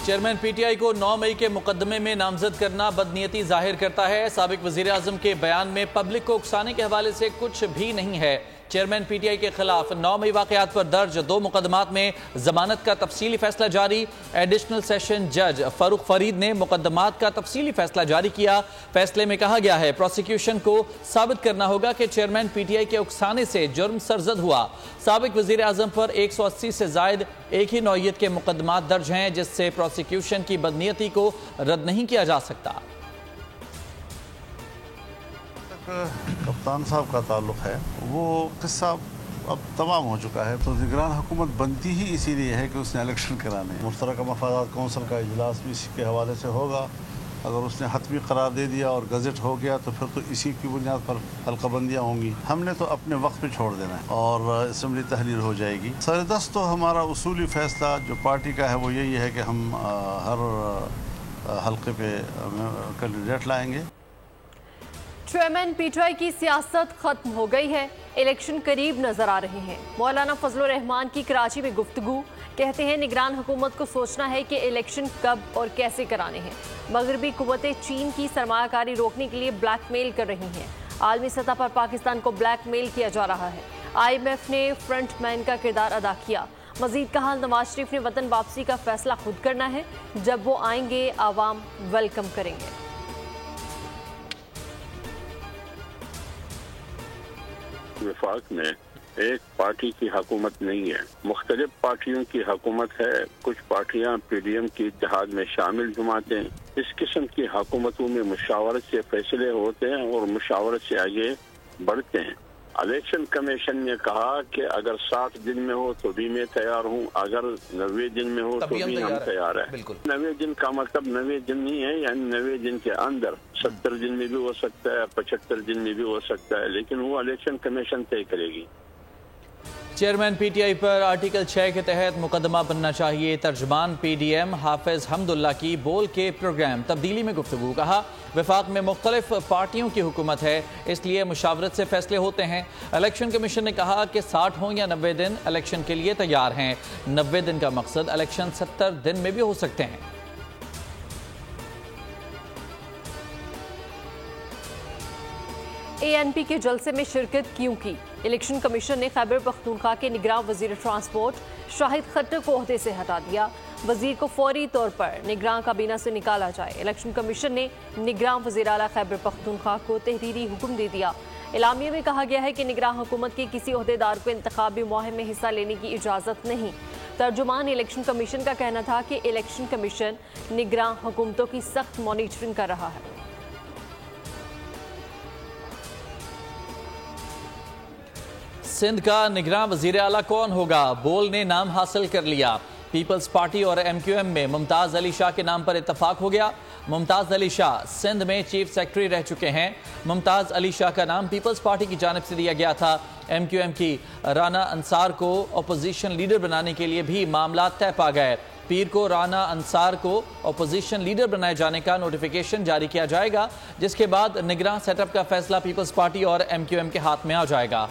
Chairman PTI को 9 मई के मुकदमे में नामजद करना बदनीयती जाहिर करता है। साबिक वजीर आजम के बयान में पब्लिक को उकसाने के हवाले से कुछ भी नहीं है। चेयरमैन पीटीआई के खिलाफ 9 मई वाकयात पर दर्ज 2 मुकदमात में जमानत का तफसीली फैसला जारी। एडिशनल सेशन जज फरूख फरीद ने मुकदमात का तफसीली फैसला जारी किया। फैसले में कहा गया है प्रोसिक्यूशन को साबित करना होगा कि चेयरमैन पीटीआई के उकसाने से जुर्म सरजद हुआ। साबिक वजीर आजम पर 180 से जायद एक ही नौइयत के मुकदमात दर्ज हैं, जिससे प्रोसिक्यूशन की बदनीयती को रद्द नहीं किया जा सकता। कप्तान साहब का ताल्लुक है, वो किस्सा अब तमाम हो चुका है। तो निगरान हुकूमत बनती ही इसीलिए है कि उसने इलेक्शन कराने हैं। मुश्तरका मफादात कौंसिल का इजलास भी इसी के हवाले से होगा। अगर उसने हतमी करार दे दिया और गजट हो गया तो फिर तो इसी की बुनियाद पर हल्काबंदियाँ होंगी। हमने तो अपने वक्त पे छोड़ देना है और असम्बली तहरीर हो जाएगी। सरदस्त तो हमारा उसूली फैसला जो पार्टी का है वो यही है कि हम हर हल्के पे कैंडिडेट लाएंगे। चेयरमैन पीटीआई की सियासत खत्म हो गई है, इलेक्शन करीब नजर आ रहे हैं। मौलाना फजलुर रहमान की कराची में गुफ्तगू, कहते हैं निगरान हुकूमत को सोचना है कि इलेक्शन कब और कैसे कराने हैं। मगरबी कुव्वतें चीन की सरमायाकारी रोकने के लिए ब्लैकमेल कर रही हैं। आलमी सतह पर पाकिस्तान को ब्लैकमेल किया जा रहा है। IMF ने फ्रंटमैन का किरदार अदा किया। मजीद कहा नवाज शरीफ ने वतन वापसी का फैसला खुद करना है, जब वो आएंगे आवाम वेलकम करेंगे। वफाक में एक पार्टी की हुकूमत नहीं है, मुख्तलिफ पार्टियों की हुकूमत है। कुछ पार्टियां PDM की इत्तेहाद में शामिल जमातें। इस किस्म की हुकूमतों में मुशावरत से फैसले होते हैं और मुशावरत से आगे बढ़ते हैं। इलेक्शन कमीशन ने कहा कि अगर 60 दिन में हो तो भी मैं तैयार हूं, अगर 90 दिन में हो तो भी हम तैयार हैं। 90 दिन का मतलब 90 दिन नहीं है, यानी 90 दिन के अंदर 70 दिन में भी हो सकता है, 75 दिन में भी हो सकता है, लेकिन वो इलेक्शन कमीशन तय करेगी। चेयरमैन पीटीआई पर आर्टिकल 6 के तहत मुकदमा बनना चाहिए। तर्जमान PDM हाफिज हमदुल्ला की बोल के प्रोग्राम तब्दीली में गुफ्तगू, कहा वफाक में मुख्तलिफ पार्टियों की हुकूमत है, इसलिए मुशावरत से फैसले होते हैं। इलेक्शन कमीशन ने कहा कि 60 हों या 90 दिन इलेक्शन के लिए तैयार हैं। 90 दिन का मकसद इलेक्शन 70 दिन में भी हो सकते हैं। ANP के जलसे में शिरकत क्यों की? इलेक्शन कमीशन ने खैबर पख्तूनख्वा के निगरान वजीर ट्रांसपोर्ट शाहिद खट्टर को ओहदे से हटा दिया। वजीर को फौरी तौर पर निगरान काबीना से निकाला जाए। इलेक्शन कमीशन ने निगरान वजीर आला खैबर पख्तूनख्वा को तहरीरी हुक्म दे दिया। एलामिया में कहा गया है कि निगरान हुकूमत के किसी ओहदेदार को इंतखाबी मुहिम में हिस्सा लेने की इजाज़त नहीं। तर्जुमान इलेक्शन कमीशन का कहना था कि इलेक्शन कमीशन निगरान हुकूमतों की सख्त मॉनिटरिंग कर रहा है। सिंध का निगरान वजीर आला कौन होगा? बोल ने नाम हासिल कर लिया। पीपल्स पार्टी और MQM में मुमताज़ अली शाह के नाम पर इत्तफाक हो गया। मुमताज़ अली शाह सिंध में चीफ सेक्रेटरी रह चुके हैं। मुमताज़ अली शाह का नाम पीपल्स पार्टी की जानिब से दिया गया था। MQM की राना अंसार को अपोजिशन लीडर बनाने के लिए भी मामला तय पा गए। पीर को राना अंसार को अपोजिशन लीडर बनाए जाने का नोटिफिकेशन जारी किया जाएगा, जिसके बाद निगरान सेटअप का फैसला पीपल्स पार्टी और MQM के हाथ में आ जाएगा।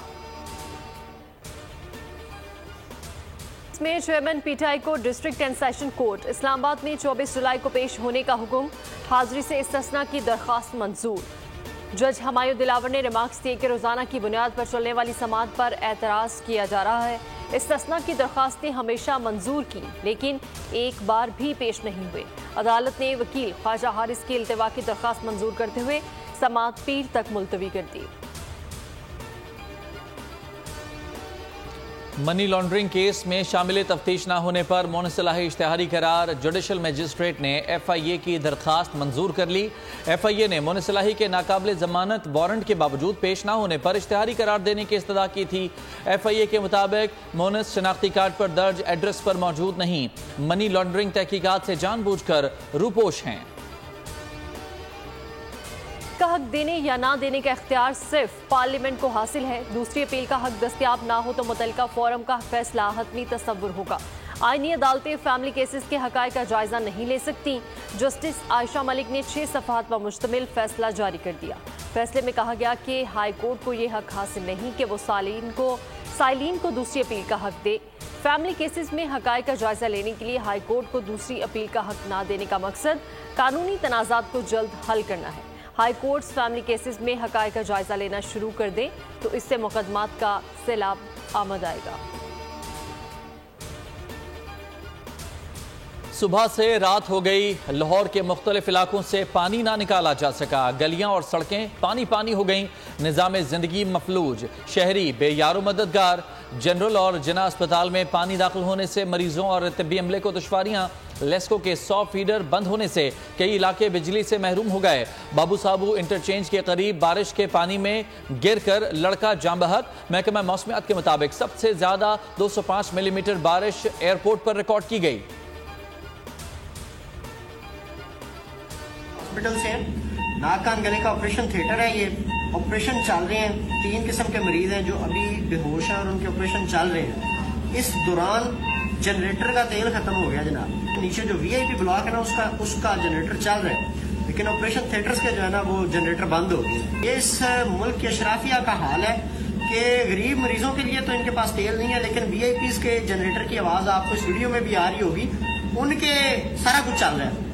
में चेयरमैन पीटीआई को district and session court Islamabad में 24 जुलाई को पेश होने का हुक्म। हाजिरी से इस्तिस्ना की दरख्वास्त मंजूर। जज हमायूं दिलावर ने रिमार्क्स दिए कि रोजाना की बुनियाद पर चलने वाली समाअत पर एतराज किया जा रहा है। इस्तिस्ना की दरख्वास्तें हमेशा मंजूर की, लेकिन एक बार भी पेश नहीं हुए। अदालत ने वकील ख्वाजा हारिस की इल्तिवा की दरख्वास्त मंजूर करते हुए समाअत पीर तक मुलतवी कर दी। मनी लॉन्ड्रिंग केस में शामिल तफ्तीश न होने पर मोनसलाही इश्तिहारी करार। जुडिशल मजिस्ट्रेट ने FIA की दरखास्त मंजूर कर ली। FIA ने मोनसलाही के नाकाबिल जमानत वारंट के बावजूद पेश न होने पर इश्तिहारी करार देने की इस्तदा की थी। FIA के मुताबिक मोनस शनाख्ती कार्ड पर दर्ज एड्रेस पर मौजूद नहीं। मनी लॉन्ड्रिंग तहकीकात से जानबूझकर रूपोश हैं। का हक देने या ना देने का इख्तियार सिर्फ पार्लियामेंट को हासिल है। दूसरी अपील का हक दस्तयाब ना हो तो मुतल्लिका फोरम का फैसला हतमी तस्वुर होगा। आईनी अदालतें फैमिली केसेस के हकायक का जायजा नहीं ले सकती। जस्टिस आयशा मलिक ने 6 सफ़हात पर मुश्तमिल फैसला जारी कर दिया। फैसले में कहा गया कि हाई कोर्ट को यह हक हासिल नहीं कि वो साइलीन को दूसरी अपील का हक दे। फैमिली केसेस में हकायक का जायजा लेने के लिए हाई कोर्ट को दूसरी अपील का हक ना देने का मकसद कानूनी तनाज़ात को जल्द हल करना है। हाई कोर्ट्स फैमिली केसेस में हकायक का जायजा लेना शुरू कर दें तो इससे मुकदमात का सैलाब आमद आएगा। सुबह से रात हो गई, लाहौर के मुख्तलिफ इलाकों से पानी ना निकाला जा सका। गलियां और सड़कें पानी पानी हो गईं। निज़ाम जिंदगी मफलूज, शहरी बेयारो मददगार। जनरल और जना अस्पताल में पानी दाखिल होने से मरीजों और तिब्बी अमले को दुश्वारियां। लेस्को के 100 फीडर बंद होने से कई इलाके बिजली से महरूम हो गए। बाबू साबू इंटरचेंज के करीब बारिश के पानी में गिरकर लड़का जान बहक। महकमा मौसमियात के मुताबिक सबसे ज्यादा 205 मिलीमीटर बारिश एयरपोर्ट पर रिकॉर्ड की गई। हॉस्पिटल से नाक कान गले का ऑपरेशन थिएटर है, ये ऑपरेशन चल रहे हैं। 3 किस्म के मरीज हैं जो अभी बेहोश हैं और उनके ऑपरेशन चल रहे हैं। इस दौरान जनरेटर का तेल खत्म हो गया जनाब। नीचे जो वीआईपी ब्लॉक है ना उसका जनरेटर चल रहा है, लेकिन ऑपरेशन थिएटर्स के जो है ना वो जनरेटर बंद हो गए। ये इस मुल्क के अशराफिया का हाल है कि गरीब मरीजों के लिए तो इनके पास तेल नहीं है, लेकिन वीआईपीज के जनरेटर की आवाज आपको इस वीडियो में भी आ रही होगी, उनके सारा कुछ चल रहा है।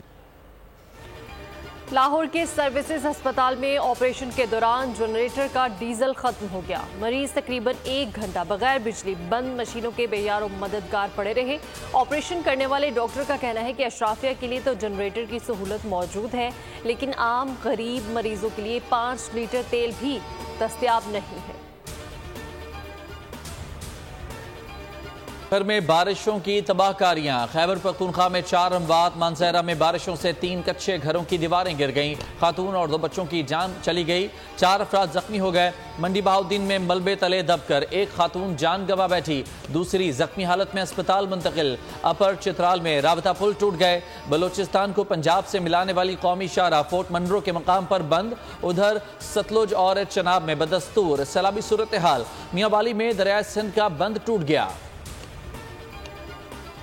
लाहौर के सर्विसेज अस्पताल में ऑपरेशन के दौरान जनरेटर का डीजल खत्म हो गया। मरीज तकरीबन 1 घंटा बगैर बिजली बंद मशीनों के बेयारो मददगार पड़े रहे। ऑपरेशन करने वाले डॉक्टर का कहना है कि अशराफिया के लिए तो जनरेटर की सहूलत मौजूद है, लेकिन आम गरीब मरीजों के लिए 5 लीटर तेल भी दस्तयाब नहीं है। घर में बारिशों की तबाहकारियां। खैबर पख्तूनख्वा में 4 अमवात। मानसहरा में बारिशों से 3 कच्चे घरों की दीवारें गिर गईं। खातून और 2 बच्चों की जान चली गई। 4 अफराद जख्मी हो गए। मंडी बहाउद्दीन में मलबे तले दबकर एक खातून जान गंवा बैठी, दूसरी जख्मी हालत में अस्पताल मुंतकिल। अपर चित्राल में राबता पुल टूट गए। बलोचिस्तान को पंजाब से मिलाने वाली कौमी शाहराह फोर्ट मनरो के मकाम पर बंद। उधर सतलुज और चनाब में बदस्तूर सैलाबी सूरत हाल। मियांवाली में दरियाए सिंध का बंद टूट गया।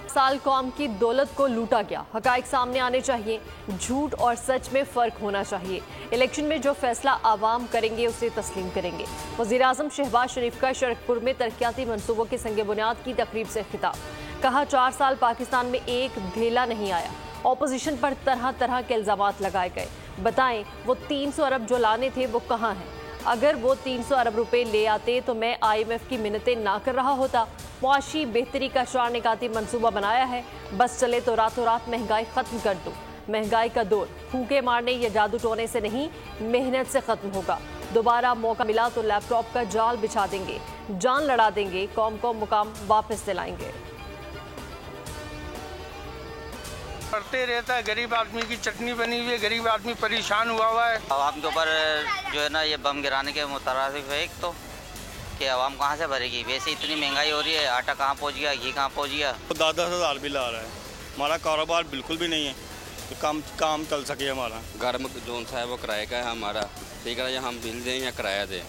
साल कौम की दौलत को लूटा गया। हकायक सामने आने चाहिए, झूठ और सच में फर्क होना चाहिए। इलेक्शन में जो फैसला आवाम करेंगे उसे तस्लीम करेंगे। वज़ीर-ए-आज़म शहबाज शरीफ का शरकपुर में तरक्याती मंसूबों के संग बुनियाद की तकरीब से खिताब। कहा 4 साल पाकिस्तान में एक ढेला नहीं आया। ऑपोजिशन पर तरह तरह के इल्जामात लगाए गए। बताएं वो 300 अरब जो लाने थे वो कहाँ हैं? अगर वो 300 अरब रुपए ले आते तो मैं IMF की मिन्नतें ना कर रहा होता। मुआशी बेहतरी का 4 निकाती मंसूबा बनाया है। बस चले तो रातों रात महंगाई खत्म कर दूं। महंगाई का दौर फूके मारने या जादू टोने से नहीं, मेहनत से खत्म होगा। दोबारा मौका मिला तो लैपटॉप का जाल बिछा देंगे, जान लड़ा देंगे, कौम को मुकाम वापस दिलाएंगे। पड़ते रहता है, गरीब आदमी की चटनी बनी हुई है, गरीब आदमी परेशान हुआ है। आवाम के ऊपर जो है ना ये बम गिराने के मुतरादिफ है। एक तो कि आवाम कहाँ से भरेगी, वैसे इतनी महंगाई हो रही है, आटा कहाँ पहुँच गया, घी कहाँ पहुँच गया। 10-10 हज़ार बिल आ रहा है। हमारा कारोबार बिल्कुल भी नहीं है कि काम चल सके। हमारा घर में जो सा है वो किराए का है हमारा, ठीक है ना, या हम बिल दें या किराया दें,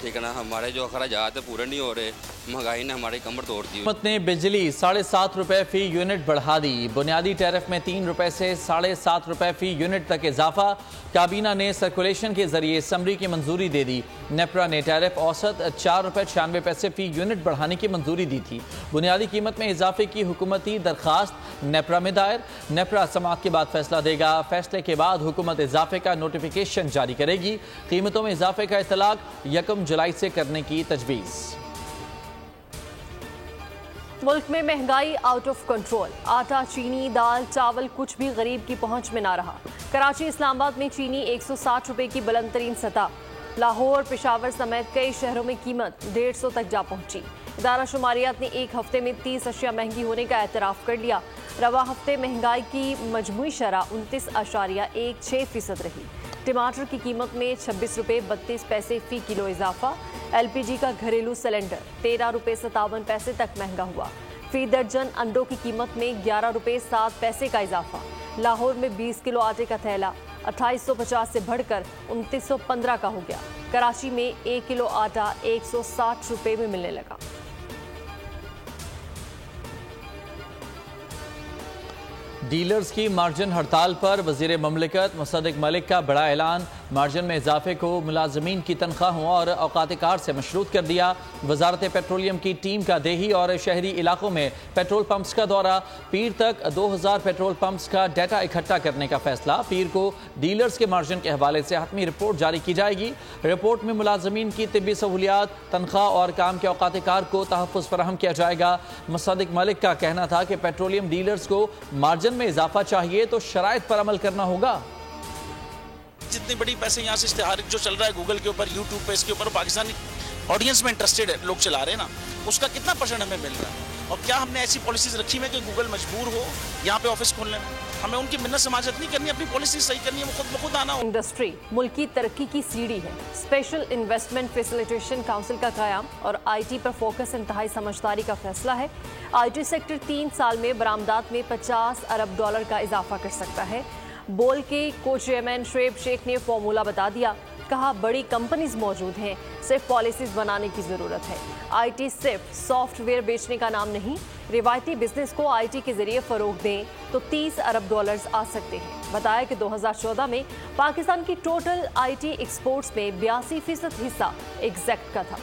ठीक है ना। हमारे जो अखराजात पूरे नहीं हो रहे, महंगाई ने हमारी कमर तोड़ दी। हुकूमत ने बिजली 7.5 रुपए फी यूनिट बढ़ा दी। बुनियादी टैरिफ में 3 रुपए से 7.5 रुपए फी यूनिट तक इजाफा। काबीना ने सर्कुलेशन के जरिए समरी की मंजूरी दे दी। नेपरा ने टैरिफ औसत 4 रुपए 96 पैसे फी यूनिट बढ़ाने की मंजूरी दी थी। बुनियादी कीमत में इजाफे की हुकूमती दरखास्त नेपरा में दायर। नेपरा समाअत के बाद फैसला देगा। फैसले के बाद हुकूमत इजाफे का नोटिफिकेशन जारी करेगी। कीमतों में इजाफे का इतलाक 1 जुलाई से करने की तजवीज़। मुल्क में महंगाई आउट ऑफ कंट्रोल। आटा, चीनी, दाल, चावल कुछ भी गरीब की पहुंच में ना रहा। कराची, इस्लामाबाद में चीनी 160 रुपए की बुलंद तरीन सतह। लाहौर, पेशावर समेत कई शहरों में कीमत 150 तक जा पहुंची। इदारा शुमारियात ने एक हफ्ते में 30 अशिया महंगी होने का एतराफ़ कर लिया। रवा हफ्ते महंगाई की मजमूई शरह 29.16% रही। टमाटर की कीमत में 26 रुपए 32 पैसे फी किलो इजाफा। LPG का घरेलू सिलेंडर 13 रुपए 57 पैसे तक महंगा हुआ। फी दर्जन अंडों की कीमत में 11 रुपए 7 पैसे का इजाफा। लाहौर में 20 किलो आटे का थैला 2850 से बढ़कर 2915 का हो गया। कराची में 1 किलो आटा 160 रुपए में मिलने लगा। डीलर्स की मार्जिन हड़ताल पर वजीर ममलिकत मुसद्दिक मलिक का बड़ा ऐलान। मार्जिन में इजाफे को मुलाजमीन की तनख्वाहों और औकात कार से मशरूत कर दिया। वजारत पेट्रोलियम की टीम का देही और शहरी इलाकों में पेट्रोल पंप्स का दौरा। पीर तक 2000 पेट्रोल पंप्स का डाटा इकट्ठा करने का फैसला। पीर को डीलर्स के मार्जिन के हवाले से हतमी रिपोर्ट जारी की जाएगी। रिपोर्ट में मुलाजमीन की तिब्बी सहूलियात, तनख्वाह और काम के औकात कार को तहफ़्फ़ुज़ फराहम किया जाएगा। मुसद्दिक मलिक का कहना था कि पेट्रोलियम डीलर्स को मार्जिन में इजाफा चाहिए तो शराइत पर अमल करना होगा। जितनी बड़ी पैसे यहाँ से इश्तिहार जो चल रहा है गूगल के ऊपर, यूट्यूब पे, इसके ऊपर पाकिस्तानी ऑडियंस में इंटरेस्टेड लोग चला रहे हैं ना, उसका कितना % हमें मिल रहा है? और क्या हमने ऐसी पॉलिसीज रखी है कि गूगल मजबूर हो यहाँ पे ऑफिस खोलने में? हमें उनकी मिन्नत समाजत नहीं करनी, अपनी पॉलिसी सही करनी है, वो खुद ब खुद आना हो। इंडस्ट्री मुल्क की तरक्की की सीढ़ी है। स्पेशल इन्वेस्टमेंट फैसिलिटेशन काउंसिल का क़याम और IT पर फोकस इंतहाई समझदारी का फैसला है। IT सेक्टर 3 साल में बरामदात में $50 अरब का इजाफा कर सकता है। बोल के को चेयरमैन शुएब शेख ने फॉर्मूला बता दिया। कहा बड़ी कंपनीज मौजूद हैं, सिर्फ पॉलिसीज बनाने की ज़रूरत है। IT सिर्फ सॉफ्टवेयर बेचने का नाम नहीं, रिवायती बिजनेस को IT के जरिए फ़रोग दें तो $30 अरब आ सकते हैं। बताया कि 2014 में पाकिस्तान की टोटल IT एक्सपोर्ट्स में 82% हिस्सा एग्जैक्ट का था।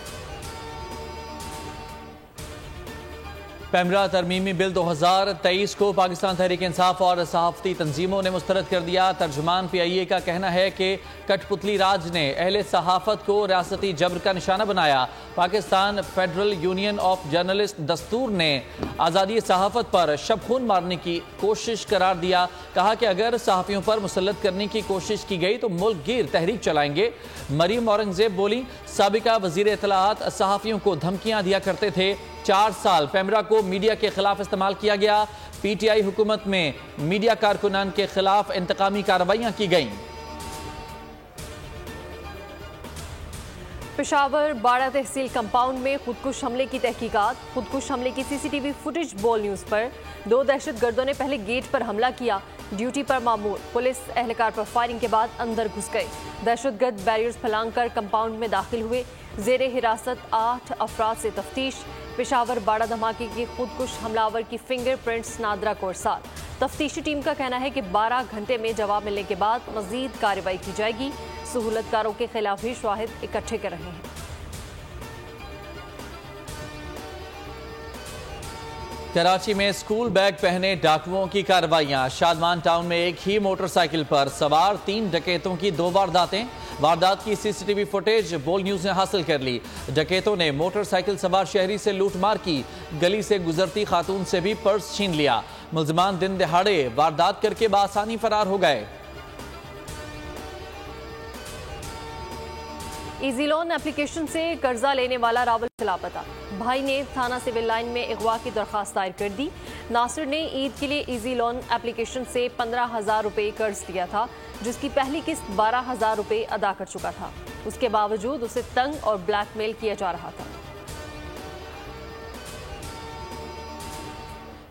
पैमरा तरमीमी बिल 2023 को पाकिस्तान तहरीक इंसाफ और सहाफ़ती तंजीमों ने मुस्तरद कर दिया। तर्जुमान PIA का कहना है कि कठपुतली राज ने अहले सहाफ़त को रियासती जबर का निशाना बनाया। Pakistan federal union of journalist दस्तूर ने आज़ादी सहाफ़त पर शबखून मारने की कोशिश करार दिया। कहा कि अगर सहाफ़ियों पर मुसल्लत करने की कोशिश की गई तो मुल्क गिर तहरीक चलाएंगे। मरीम औरंगजेब बोली, साबिका वज़ीर इत्तलाआत सहाफ़ियों को धमकियां दिया करते थे। 4 साल पैमरा को मीडिया के खिलाफ इस्तेमाल किया गया। PTI हुकूमत में मीडिया कारकुनान के खिलाफ इंतकामी कार्रवाइयां की गईं। पेशावर बाड़ा तहसील कंपाउंड में खुदकुश हमले की तहकीकात। खुदकुश हमले की CCTV फुटेज बोल न्यूज़ पर। 2 दहशतगर्दों ने पहले गेट पर हमला किया। ड्यूटी पर मामूर पुलिस एहलकार पर फायरिंग के बाद अंदर घुस गए। दहशतगर्द बैरियर्स फलांग कर कंपाउंड में दाखिल हुए। जेरे हिरासत 8 अफराद से तफ्तीश। पेशावर बाड़ा धमाके के खुदकुश हमलावर की फिंगरप्रिंट्स नादरा कोरसार। तफ्तीशी टीम का कहना है कि 12 घंटे में जवाब मिलने के बाद मजीद कार्रवाई की जाएगी। सहूलतकारों के खिलाफ भी शवाहिद इकट्ठे कर रहे हैं। कराची में स्कूल बैग पहने डाकुओं की कार्रवाइयां। शादमान टाउन में एक ही मोटरसाइकिल पर सवार 3 डकैतों की 2 वारदातें। वारदात की CCTV फुटेज बोल न्यूज ने हासिल कर ली। डकैतों ने मोटरसाइकिल सवार शहरी से लूटमार की। गली से गुजरती खातून से भी पर्स छीन लिया। मुल्जिमान दिन दहाड़े वारदात करके बआसानी फरार हो गए। इजी लोन एप्लीकेशन से कर्जा लेने वाला रावल से लापता। भाई ने थाना सिविल लाइन में अगवा की दरखास्त दायर कर दी। नासिर ने ईद के लिए इजी लोन एप्लीकेशन से 15,000 रुपये कर्ज लिया था, जिसकी पहली किस्त 12,000 रुपये अदा कर चुका था। उसके बावजूद उसे तंग और ब्लैकमेल किया जा रहा था।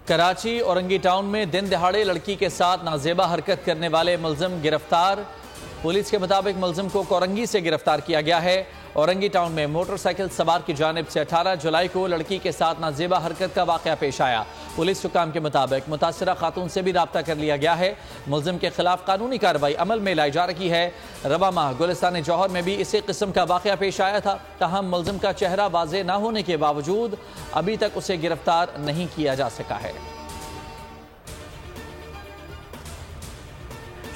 कराची औरंगी टाउन में दिन दहाड़े लड़की के साथ नाजेबा हरकत करने वाले मुलजिम गिरफ्तार। पुलिस के मुताबिक मुलजिम को कोरंगी से गिरफ्तार किया गया है। औरंगी टाउन में मोटरसाइकिल सवार की जानिब से 18 जुलाई को लड़की के साथ नाजेबा हरकत का वाकया पेश आया। पुलिस हुकाम के मुताबिक मुतासरा खातून से भी राब्ता कर लिया गया है। मुलजिम के खिलाफ कानूनी कार्रवाई अमल में लाई जा रही है। रवा माह गुलिस्तान जौहर में भी इसी किस्म का वाकया पेश आया था। ताहम मुलजिम का चेहरा वाज़ेह न होने के बावजूद अभी तक उसे गिरफ्तार नहीं किया जा सका है।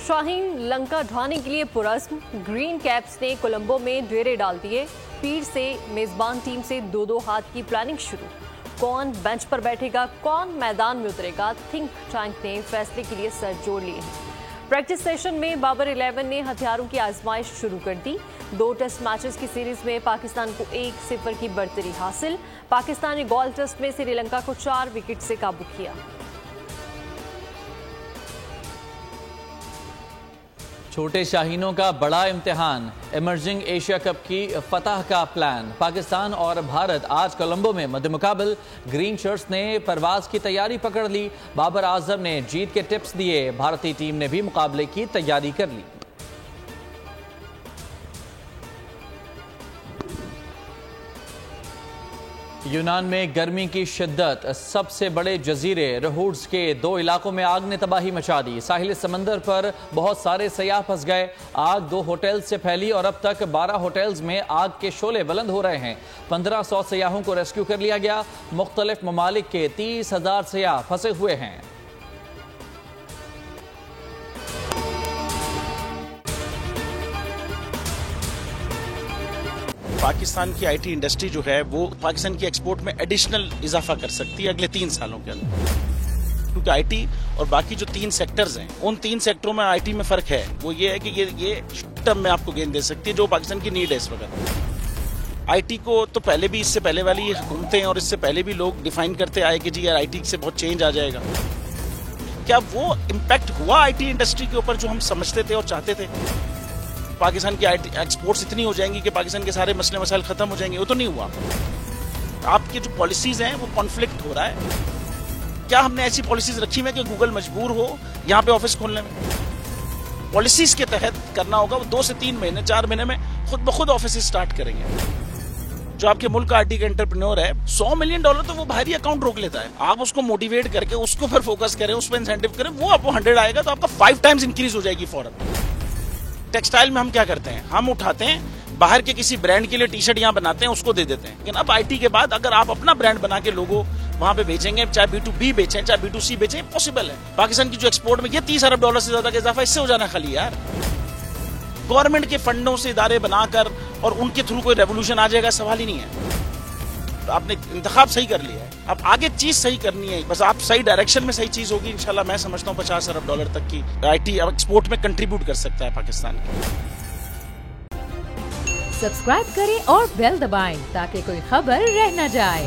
शाहीन लंका ढाने के लिए पुरस्म। ग्रीन कैप्स ने कोलंबो में डेरे डाल दिए। पीर से मेजबान टीम से 2-2 हाथ की प्लानिंग शुरू। कौन बेंच पर बैठेगा, कौन मैदान में उतरेगा, थिंक टैंक ने फैसले के लिए सर जोड़ लिए हैं। प्रैक्टिस सेशन में बाबर 11 ने हथियारों की आजमाइश शुरू कर दी। 2 टेस्ट मैचेस की सीरीज में पाकिस्तान को 1-0 की बढ़तरी हासिल। पाकिस्तान ने गोल्ड टेस्ट में श्रीलंका को 4 विकेट से काबू किया। छोटे शाहीनों का बड़ा इम्तिहान। इमर्जिंग एशिया कप की फतह का प्लान। पाकिस्तान और भारत आज कोलंबो में मद्दे मुकाबल। ग्रीन शर्ट्स ने परवाज की तैयारी पकड़ ली। बाबर आजम ने जीत के टिप्स दिए। भारतीय टीम ने भी मुकाबले की तैयारी कर ली। यूनान में गर्मी की शिद्दत, सबसे बड़े जजीरे रोड्स के 2 इलाकों में आग ने तबाही मचा दी। साहिल समंदर पर बहुत सारे सयाह फंस गए। आग 2 होटल्स से फैली और अब तक 12 होटल्स में आग के शोले बुलंद हो रहे हैं। 1500 सयाहों को रेस्क्यू कर लिया गया। मुख्तलिफ ममालिक के 30,000 सयाह फंसे हुए हैं। पाकिस्तान की आईटी इंडस्ट्री जो है वो पाकिस्तान की एक्सपोर्ट में एडिशनल इजाफा कर सकती है अगले 3 सालों के अंदर, क्योंकि आईटी और बाकी जो 3 सेक्टर्स हैं उन 3 सेक्टरों में आईटी में फर्क है। वो ये है कि ये शॉर्ट टर्म में आपको गेन दे सकती है जो पाकिस्तान की नीड है इस वक्त। आईटी को तो पहले भी, इससे पहले वाली हुकूमतें और इससे पहले भी लोग डिफाइन करते आए कि जी यार आईटी से बहुत चेंज आ जाएगा। क्या वो इम्पैक्ट हुआ आईटी इंडस्ट्री के ऊपर जो हम समझते थे और चाहते थे? पाकिस्तान की आईटी एक्सपोर्ट्स इतनी हो जाएंगी कि पाकिस्तान के सारे मसले मसाइल खत्म हो जाएंगे? वो तो नहीं हुआ। आपकी जो पॉलिसीज हैं वो कॉन्फ्लिक्ट हो रहा है। क्या हमने ऐसी पॉलिसीज रखी हुई कि गूगल मजबूर हो यहाँ पे ऑफिस खोलने में? पॉलिसीज के तहत करना होगा। वो 2 से 3 महीने 4 महीने में खुद ब खुद ऑफिस स्टार्ट करेंगे। जो आपके मुल्क का आईटी का एंटरप्रेन्योर है, $100 मिलियन तो वो बाहरी अकाउंट रोक लेता है। आप उसको मोटिवेट करके उसको पर फोकस करें, उस पर इंसेंटिव करें, वो आपको 100 आएगा तो आपका 5 टाइम्स इंक्रीज हो जाएगी फौरन। टेक्सटाइल में हम क्या करते हैं, हम उठाते हैं बाहर के किसी ब्रांड के लिए टी-शर्ट यहाँ बनाते हैं, उसको दे देते हैं। लेकिन अब आईटी के बाद अगर आप अपना ब्रांड बना के लोगो वहां पे बेचेंगे, चाहे B2B बेचें चाहे B2C बेचें, पॉसिबल है। पाकिस्तान की जो एक्सपोर्ट में ये $30 अरब से ज्यादा का इजाफा इससे हो जाना खाली यार। गवर्नमेंट के फंडों से इदारे बनाकर और उनके थ्रू कोई रेवोल्यूशन आ जाएगा, सवाल ही नहीं है। तो आपने इंतखाब सही कर लिया है, अब आगे चीज सही करनी है। बस आप सही डायरेक्शन में सही चीज होगी इंशाल्लाह। मैं समझता हूँ $50 अरब तक की आईटी एक्सपोर्ट में कंट्रीब्यूट कर सकता है पाकिस्तान। सब्सक्राइब करें और बेल दबाएं ताकि कोई खबर रह न जाए।